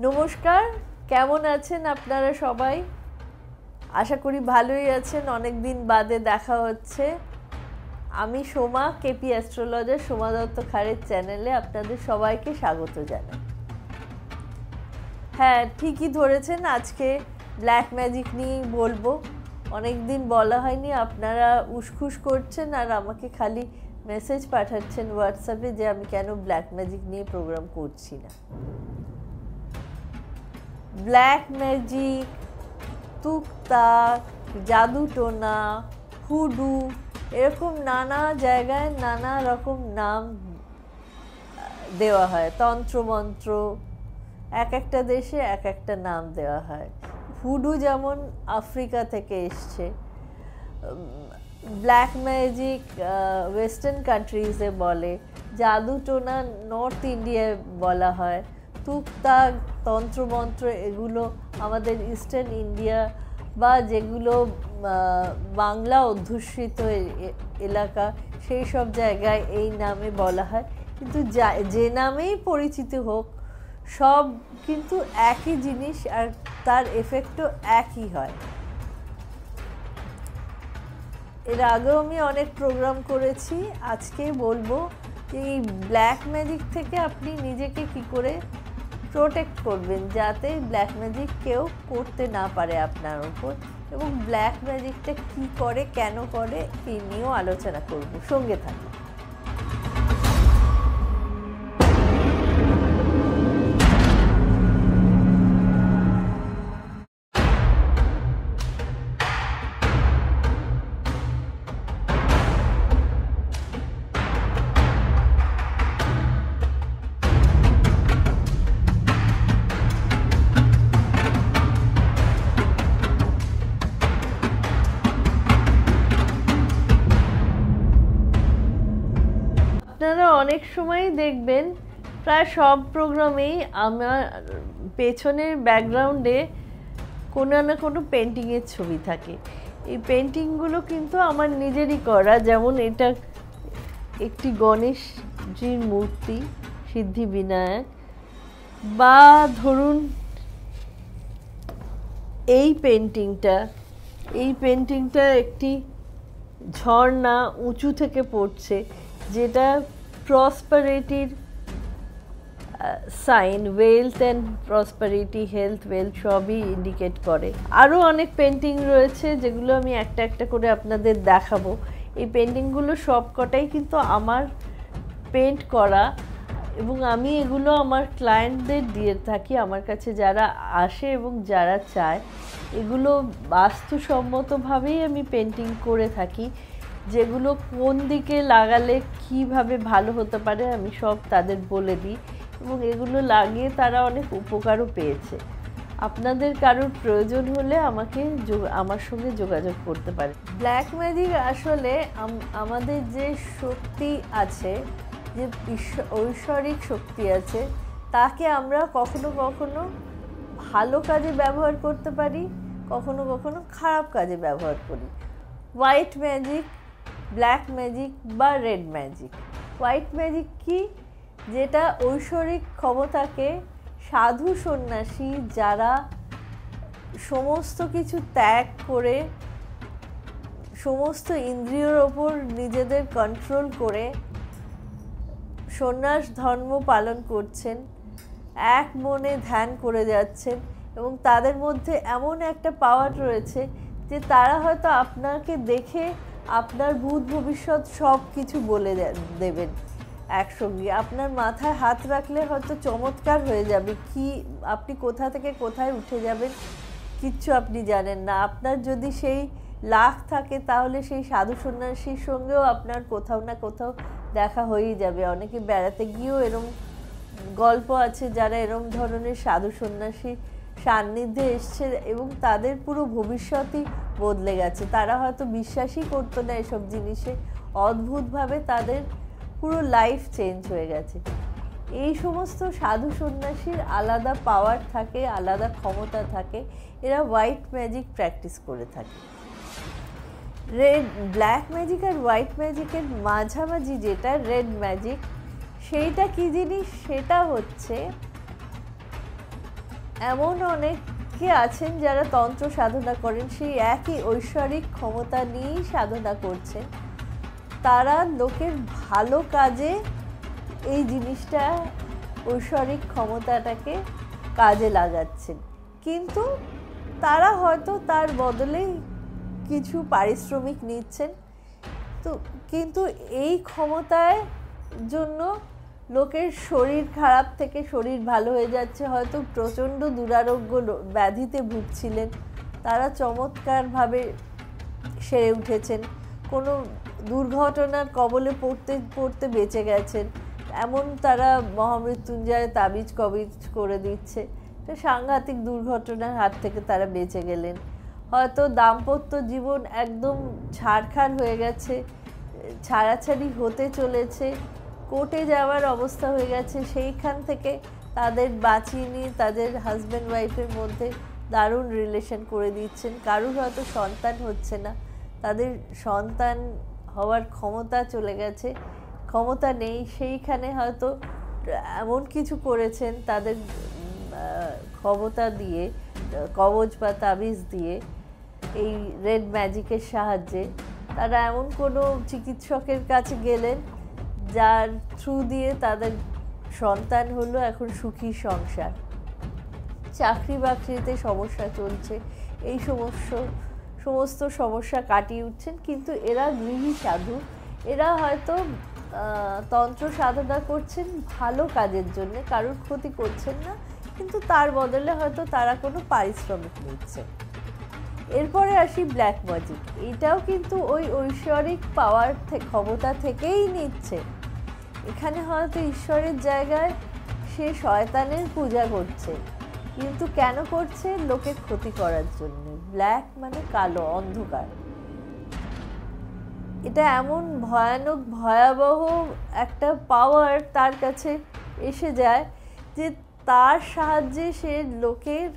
নমস্কার, কেমন আছেন আপনারা সবাই? আশা করি ভালোই আছেন। অনেক দিন বাদে দেখা হচ্ছে। আমি সোমা, কেপি অ্যাস্ট্রোলজার, সোমা দত্ত খাড়ের চ্যানেলে আপনাদের সবাইকে স্বাগত জানাই। হ্যাঁ, ঠিকই ধরেছেন, আজকে ব্ল্যাক ম্যাজিক নিয়েই বলবো। অনেক দিন বলা হয়নি, আপনারা উসখুস করছেন আর আমাকে খালি মেসেজ পাঠাচ্ছেন হোয়াটসঅ্যাপে যে আমি কেন ব্ল্যাক ম্যাজিক নিয়ে প্রোগ্রাম করছি না। ব্ল্যাক ম্যাজিক, তুকতাক, জাদুটোনা, হুডু, এরকম নানা জায়গায় নানা রকম নাম দেওয়া হয়। তন্ত্রমন্ত্র, এক একটা দেশে এক একটা নাম দেওয়া হয়। হুডু যেমন আফ্রিকা থেকে এসছে, ব্ল্যাক ম্যাজিক ওয়েস্টার্ন কান্ট্রিজে বলে, জাদুটোনা নর্থ ইন্ডিয়ায় বলা হয়, তুকতাক, তন্ত্রমন্ত্র এগুলো আমাদের ইস্টার্ন ইন্ডিয়া বা যেগুলো বাংলা অধ্যুষিত এলাকা সেই সব জায়গায় এই নামে বলা হয়। কিন্তু যে নামেই পরিচিত হোক, সব কিন্তু একই জিনিস আর তার এফেক্টও একই হয়। এর আগেও আমি অনেক প্রোগ্রাম করেছি। আজকে বলবো যে এই ব্ল্যাক ম্যাজিক থেকে আপনি নিজেকে কি করে প্রোটেক্ট করবেন, যাতে ব্ল্যাক ম্যাজিক কেউ করতে না পারে আপনার উপর, এবং ব্ল্যাক ম্যাজিকটা কী করে, কেন করে, এই নিয়েও আলোচনা করব। সঙ্গে থাকুন। আপনারা অনেক সময়ই দেখবেন, প্রায় সব প্রোগ্রামেই আমার পেছনের ব্যাকগ্রাউন্ডে কোনো না কোনো পেন্টিংয়ের ছবি থাকে। এই পেন্টিংগুলো কিন্তু আমার নিজেরই করা। যেমন এটা একটি গণেশজির মূর্তি, সিদ্ধিবিনায়ক, বা ধরুন এই পেন্টিংটা একটি ঝর্ণা উঁচু থেকে পড়ছে, যেটা প্রসপারিটির sign, wealth and prosperity, health, wealth সবই ইন্ডিকেট করে। আরও অনেক পেন্টিং রয়েছে যেগুলো আমি একটা একটা করে আপনাদের দেখাবো। এই পেন্টিংগুলো সবকটাই কিন্তু আমার পেন্ট করা, এবং আমি এগুলো আমার ক্লায়েন্টদের দিয়ে থাকি। আমার কাছে যারা আসে এবং যারা চায়, এগুলো বাস্তুসম্মতভাবেই আমি পেন্টিং করে থাকি। যেগুলো কোন দিকে লাগালে কিভাবে ভালো হতে পারে আমি সব তাদের বলে দিই, এবং এগুলো লাগিয়ে তারা অনেক উপকারও পেয়েছে। আপনাদের কারোর প্রয়োজন হলে আমার সঙ্গে যোগাযোগ করতে পারে। ব্ল্যাক ম্যাজিক আসলে আমাদের যে শক্তি আছে, যে ঐশ্বরিক শক্তি আছে, তাকে আমরা কখনো কখনো ভালো কাজে ব্যবহার করতে পারি, কখনো কখনো খারাপ কাজে ব্যবহার করি। হোয়াইট ম্যাজিক, ব্ল্যাক ম্যাজিক বা রেড ম্যাজিক। হোয়াইট ম্যাজিক কি? যেটা ঐশ্বরিক ক্ষমতাকে সাধু সন্ন্যাসী যারা সমস্ত কিছু ত্যাগ করে, সমস্ত ইন্দ্রিয়ের ওপর নিজেদের কন্ট্রোল করে সন্ন্যাস ধর্ম পালন করছেন, এক মনে ধ্যান করে যাচ্ছেন, এবং তাদের মধ্যে এমন একটা পাওয়ার রয়েছে যে তারা হয়তো আপনাকে দেখে আপনার ভূত ভবিষ্যৎ সব কিছু বলে দেবেন একসঙ্গে। আপনার মাথায় হাত রাখলে হয়তো চমৎকার হয়ে যাবে, কি আপনি কোথা থেকে কোথায় উঠে যাবেন কিচ্ছু আপনি জানেন না। আপনার যদি সেই লাখ থাকে, তাহলে সেই সাধু সন্ন্যাসীর সঙ্গেও আপনার কোথাও না কোথাও দেখা হয়েই যাবে। অনেকে বেড়াতে গিয়েও এরম গল্প আছে যারা এরম ধরনের সাধু সন্ন্যাসী সান্নিধ্যে এসছে এবং তাদের পুরো ভবিষ্যৎই বদলে গেছে। তারা হয়তো বিশ্বাসই করতো না এসব জিনিসে, অদ্ভুতভাবে তাদের পুরো লাইফ চেঞ্জ হয়ে গেছে। এই সমস্ত সাধু সন্ন্যাসীর আলাদা পাওয়ার থাকে, আলাদা ক্ষমতা থাকে। এরা হোয়াইট ম্যাজিক প্র্যাকটিস করে থাকে। ব্ল্যাক ম্যাজিক আর হোয়াইট ম্যাজিকের মাঝামাঝি যেটা রেড ম্যাজিক, সেইটা কি জিনিস? সেটা হচ্ছে এমন অনেকে আছেন যারা তন্ত্র সাধনা করেন, সেই একই ঐশ্বরিক ক্ষমতা নিয়েই সাধনা করছেন। তারা লোকের ভালো কাজে এই জিনিসটা, ঐশ্বরিক ক্ষমতাটাকে কাজে লাগাচ্ছেন, কিন্তু তারা হয়তো তার বদলে কিছু পারিশ্রমিক নিচ্ছেন। তো কিন্তু এই ক্ষমতার জন্য লোকের শরীর খারাপ থেকে শরীর ভালো হয়ে যাচ্ছে, হয়তো প্রচণ্ড দুরারোগ্য ব্যাধিতে ভুগছিলেন, তারা চমৎকারভাবে সেরে উঠেছেন, কোনো দুর্ঘটনার কবলে পড়তে পড়তে বেঁচে গেছেন, এমন তারা মহামৃত্যুঞ্জয় তাবিজ কবিজ করে দিচ্ছে, তো সাংঘাতিক দুর্ঘটনার হাত থেকে তারা বেঁচে গেলেন। হয়তো দাম্পত্য জীবন একদম ছাড়খাড় হয়ে গেছে, ছাড়াছাড়ি হতে চলেছে, কোর্টে যাওয়ার অবস্থা হয়ে গেছে, সেইখান থেকে তাদের বাঁচিয়ে নিয়ে তাদের হাজব্যান্ড ওয়াইফের মধ্যে দারুণ রিলেশন করে দিচ্ছেন। কারুর হয়তো সন্তান হচ্ছে না, তাদের সন্তান হওয়ার ক্ষমতা চলে গেছে, ক্ষমতা নেই, সেইখানে হয়তো এমন কিছু করেছেন তাদের ক্ষমতা দিয়ে, কবজ বা তাবিজ দিয়ে, এই রেড ম্যাজিকের সাহায্যে তারা এমন কোনো চিকিৎসকের কাছে গেলেন যার থ্রু দিয়ে তাদের সন্তান হলো, এখন সুখী সংসার, চাকরি বাকরিতে সমস্যা চলছে, এই সমস্ত সমস্যা কাটিয়ে উঠছেন। কিন্তু এরা গৃহী সাধু, এরা হয়তো তন্ত্র সাধনা করছেন ভালো কাজের জন্য, কারোর ক্ষতি করছেন না, কিন্তু তার বদলে হয়তো তারা কোনো পারিশ্রমিক নিচ্ছে। এরপরে আসি ব্ল্যাক ম্যাজিক। এটাও কিন্তু ওই ঐশ্বরিক পাওয়ার ক্ষমতা থেকেই নিচ্ছে। এখানে হয়তো ঈশ্বরের জায়গায় সে শয়তানের পূজা করছে, কিন্তু কেন করছে? লোকের ক্ষতি করার জন্য। ব্ল্যাক মানে কালো, অন্ধকার। এটা এমন ভয়ানক ভয়াবহ একটা পাওয়ার তার কাছে এসে যায় যে তার সাহায্যে সে লোকের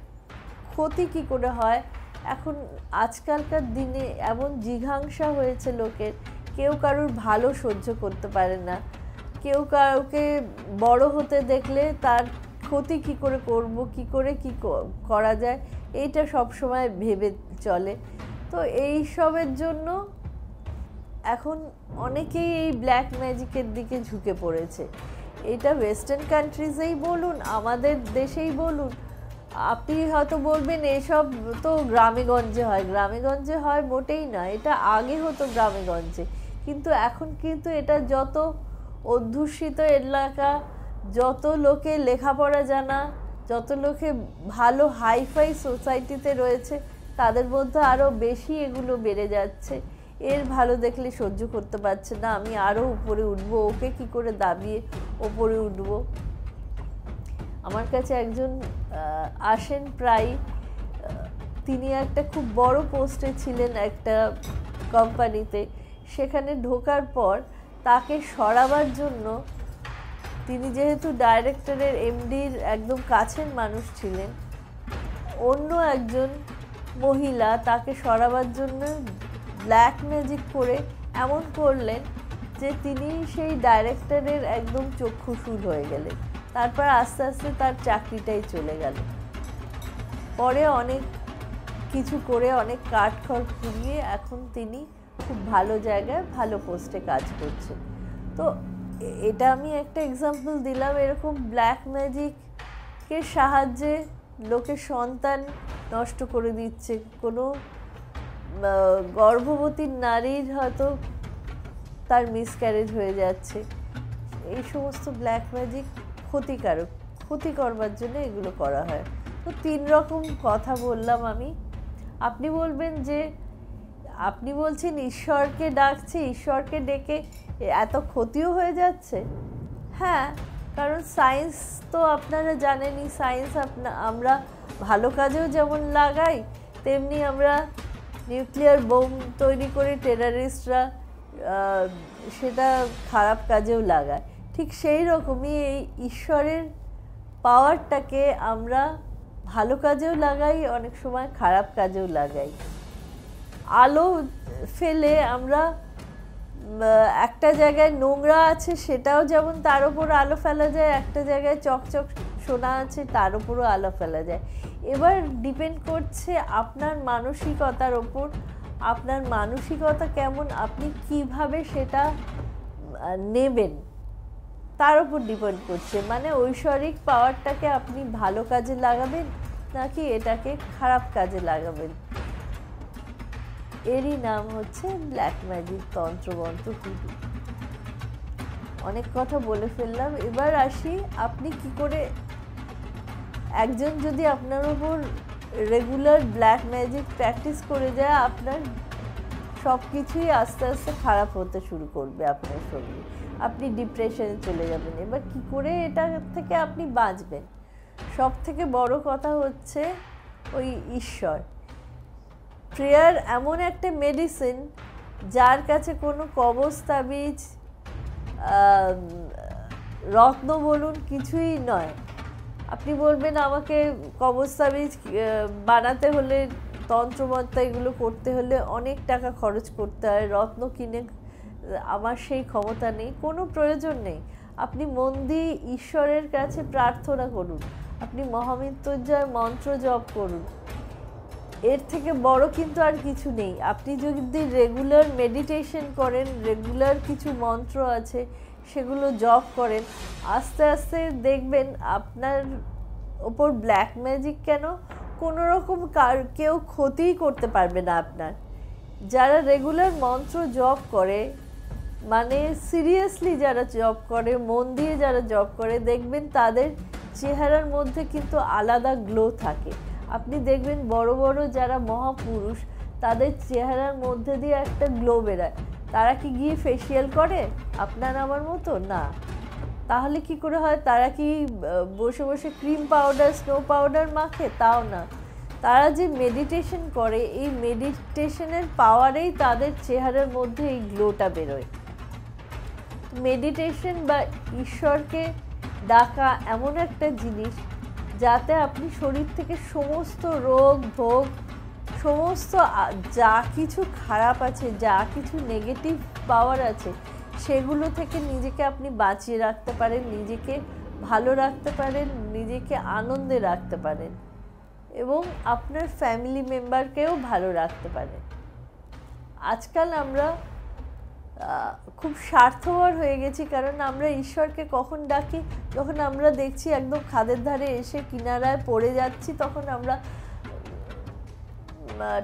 ক্ষতি কী করে হয়। এখন আজকালকার দিনে এমন জিঘাংসা হয়েছে লোকের, কেউ কারুর ভালো সহ্য করতে পারে না, কেউ কাউকে বড় হতে দেখলে তার ক্ষতি কী করে করব, কী করে কী করা যায়, এইটা সবসময় ভেবে চলে। তো এই সবের জন্য এখন অনেকেই এই ব্ল্যাক ম্যাজিকের দিকে ঝুঁকে পড়েছে। এটা ওয়েস্টার্ন কান্ট্রিজেই বলুন, আমাদের দেশেই বলুন, আপনি হয়তো বলবেন এসব তো গ্রামেগঞ্জে হয়। গ্রামেগঞ্জে হয় মোটেই না, এটা আগে হতো গ্রামেগঞ্জে, কিন্তু এখন কিন্তু এটা যত অধ্যুষিত এলাকা, যত লোকে লেখাপড়া জানা, যত লোকে ভালো হাইফাই সোসাইটিতে রয়েছে, তাদের মধ্যে আরও বেশি এগুলো বেড়ে যাচ্ছে। এর ভালো দেখলে সহ্য করতে পারছে না, আমি আরও উপরে উঠবো, ওকে কি করে দাবিয়ে ওপরে উঠবো। আমার কাছে একজন আসেন প্রায়, তিনি একটা খুব বড় পোস্টে ছিলেন একটা কোম্পানিতে। সেখানে ঢোকার পর তাকে সরাবার জন্য, তিনি যেহেতু ডাইরেক্টরের এমডির একদম কাছের মানুষ ছিলেন, অন্য একজন মহিলা তাকে সরাবার জন্য ব্ল্যাক ম্যাজিক করে এমন করলেন যে তিনি সেই ডাইরেক্টরের একদম চক্ষুশূল হয়ে গেলেন। তারপর আস্তে আস্তে তার চাকরিটাই চলে গেল। পরে অনেক কিছু করে, অনেক কাঠখড় পুড়িয়ে এখন তিনি খুব ভালো জায়গায় ভালো পোস্টে কাজ করছেন। তো এটা আমি একটা এক্সাম্পল দিলাম। এরকম ব্ল্যাক ম্যাজিকের সাহায্যে লোকের সন্তান নষ্ট করে দিচ্ছে, কোনো গর্ভবতী নারীর হয়তো তার মিসক্যারেজ হয়ে যাচ্ছে। এই সমস্ত ব্ল্যাক ম্যাজিক ক্ষতিকারক, ক্ষতি করবার জন্য এগুলো করা হয়। তো 3 রকম কথা বললাম আমি। আপনি বলবেন যে আপনি বলছেন ঈশ্বরকে ডাকছে, ঈশ্বরকে ডেকে এত ক্ষতিও হয়ে যাচ্ছে। হ্যাঁ, কারণ সায়েন্স তো আপনারা জানেনই, সায়েন্স আমরা ভালো কাজেও যেমন লাগাই, তেমনি আমরা নিউক্লিয়ার বোম তৈরি করে টেররিস্টরা সেটা খারাপ কাজেও লাগায়। ঠিক সেই রকমই এই ঈশ্বরের পাওয়ারটাকে আমরা ভালো কাজেও লাগাই, অনেক সময় খারাপ কাজেও লাগাই। আলো ফেলে আমরা একটা জায়গায় নোংরা আছে সেটাও যেমন তার উপর আলো ফেলা যায়, একটা জায়গায় চকচক সোনা আছে তার উপরও আলো ফেলা যায়। এবার ডিপেন্ড করছে আপনার মানসিকতার ওপর, আপনার মানসিকতা কেমন, আপনি কিভাবে সেটা নেবেন তার উপর ডিপেন্ড করছে। মানে ঐশ্বরিক পাওয়ারটাকে আপনি ভালো কাজে লাগাবেন নাকি এটাকে খারাপ কাজে লাগাবেন, এরই নাম হচ্ছে ব্ল্যাক ম্যাজিক, তন্ত্রমন্ত্র, হুডু। অনেক কথা বলে ফেললাম, এবার আসি আপনি কি করে, একজন যদি আপনার উপর রেগুলার ব্ল্যাক ম্যাজিক প্র্যাকটিস করে যায়, আপনার সব কিছুই আস্তে আস্তে খারাপ হতে শুরু করবে আপনার শরীরে, আপনি ডিপ্রেশনে চলে যাবেন। এবার কি করে এটা থেকে আপনি বাঁচবেন? সব থেকে বড় কথা হচ্ছে ওই ঈশ্বর। প্রেয়ার এমন একটা মেডিসিন যার কাছে কোনো কবজ তাবিজ রত্ন বলুন কিছুই নয়। আপনি বলবেন আমাকে কবজ তাবিজ বানাতে হলে, তন্ত্রমন্ত্র এগুলো করতে হলে অনেক টাকা খরচ করতে হয়, রত্ন কিনে আমার সেই ক্ষমতা নেই, কোনো প্রয়োজন নেই। আপনি মন দিয়ে ঈশ্বরের কাছে প্রার্থনা করুন, আপনি মহামৃত্যুঞ্জয় মন্ত্র জপ করুন, এর থেকে বড় কিন্তু আর কিছু নেই। আপনি যদি রেগুলার মেডিটেশন করেন, রেগুলার কিছু মন্ত্র আছে সেগুলো জপ করেন, আস্তে আস্তে দেখবেন আপনার ওপর ব্ল্যাক ম্যাজিক কেন, কোনো রকম কেউ ক্ষতিই করতে পারবে না আপনার। যারা রেগুলার মন্ত্র জপ করে, মানে সিরিয়াসলি যারা জপ করে, মন দিয়ে যারা জপ করে, দেখবেন তাদের চেহারার মধ্যে কিন্তু আলাদা গ্লো থাকে। আপনি দেখবেন বড় বড় যারা মহাপুরুষ, তাদের চেহারার মধ্যে দিয়ে একটা গ্লো বেরায়। তারা কি গিয়ে ফেসিয়াল করে আপনার আমার মতো? না। তাহলে কি করে হয়? তারা কি বসে বসে ক্রিম পাউডার, স্নো পাউডার মাখে? তাও না। তারা যে মেডিটেশন করে, এই মেডিটেশনের পাওয়ারেই তাদের চেহারার মধ্যে এই গ্লোটা বেরোয়। মেডিটেশন বা ঈশ্বরকে ডাকা এমন একটা জিনিস যাতে আপনি শরীর থেকে সমস্ত রোগ ভোগ, সমস্ত যা কিছু খারাপ আছে, যা কিছু নেগেটিভ পাওয়ার আছে, সেগুলো থেকে নিজেকে আপনি বাঁচিয়ে রাখতে পারেন, নিজেকে ভালো রাখতে পারেন, নিজেকে আনন্দে রাখতে পারেন এবং আপনার ফ্যামিলি মেম্বারকেও ভালো রাখতে পারেন। আজকাল আমরা খুব স্বার্থপর হয়ে গেছি, কারণ আমরা ঈশ্বরকে কখন ডাকি, যখন আমরা দেখছি একদম খাদের ধারে এসে কিনারায় পড়ে যাচ্ছি, তখন আমরা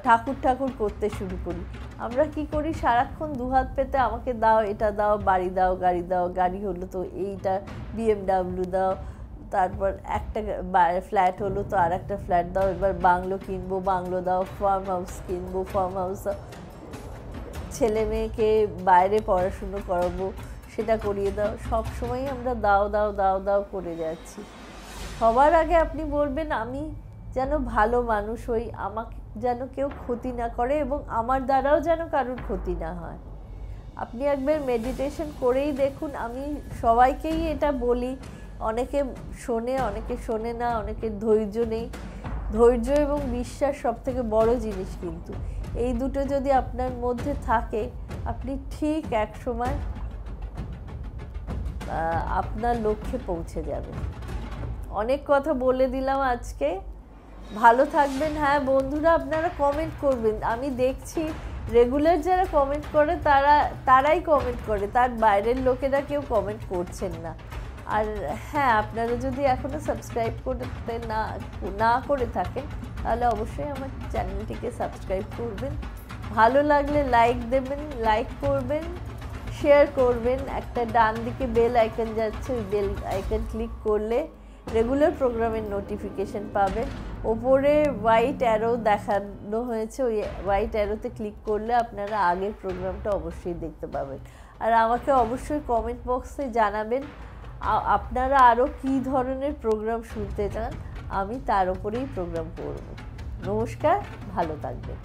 ঠাকুর ঠাকুর করতে শুরু করি। আমরা কি করি, সারাক্ষণ দুহাত পেতে আমাকে দাও, এটা দাও, বাড়ি দাও, গাড়ি দাও, গাড়ি হলো তো এইটা BMW দাও, তারপর একটা ফ্ল্যাট হলো তো আর একটা ফ্ল্যাট দাও, এবার বাংলো কিনবো, বাংলো দাও, ফার্ম হাউস কিনবো, ফার্ম হাউস দাও, ছেলে মেয়েকে বাইরে পড়াশুনো করাবো, সেটা করিয়ে দাও। সব সময় আমরা দাও দাও দাও দাও করে যাচ্ছি। সবার আগে আপনি বলবেন আমি যেন ভালো মানুষ হই, আমাকে যেন কেউ ক্ষতি না করে এবং আমার দ্বারাও যেন কারোর ক্ষতি না হয়। আপনি একবার মেডিটেশন করেই দেখুন। আমি সবাইকেই এটা বলি, অনেকে শোনে, অনেকে শোনে না, অনেকের ধৈর্য নেই। ধৈর্য এবং বিশ্বাস সবথেকে বড় জিনিস, কিন্তু এই দুটো যদি আপনার মধ্যে থাকে, আপনি ঠিক এক সময় আপনার লক্ষ্যে পৌঁছে যাবেন। অনেক কথা বলে দিলাম আজকে, ভালো থাকবেন। হ্যাঁ বন্ধুরা, আপনারা কমেন্ট করবেন, আমি দেখছি রেগুলার যারা কমেন্ট করে তারাই কমেন্ট করে, তার বাইরের লোকেরা কেউ কমেন্ট করছেন না। আর হ্যাঁ, আপনারা যদি এখনও সাবস্ক্রাইব করতে না করে থাকেন, তাহলে অবশ্যই আমার চ্যানেলটিকে সাবস্ক্রাইব করবেন। ভালো লাগলে লাইক দেবেন, লাইক করবেন, শেয়ার করবেন। একটা ডান দিকে বেল আইকন যাচ্ছে, ওই বেল আইকন ক্লিক করলে রেগুলার প্রোগ্রামের নোটিফিকেশন পাবেন। ওপরে হোয়াইট অ্যারো দেখানো হয়েছে, ওই হোয়াইট অ্যারোতে ক্লিক করলে আপনারা আগের প্রোগ্রামটা অবশ্যই দেখতে পাবেন। আর আমাকে অবশ্যই কমেন্ট বক্সে জানাবেন আপনারা আরও কী ধরনের প্রোগ্রাম শুনতে চান, আমি তার উপরেই প্রোগ্রাম করব। নমস্কার, ভালো থাকবেন।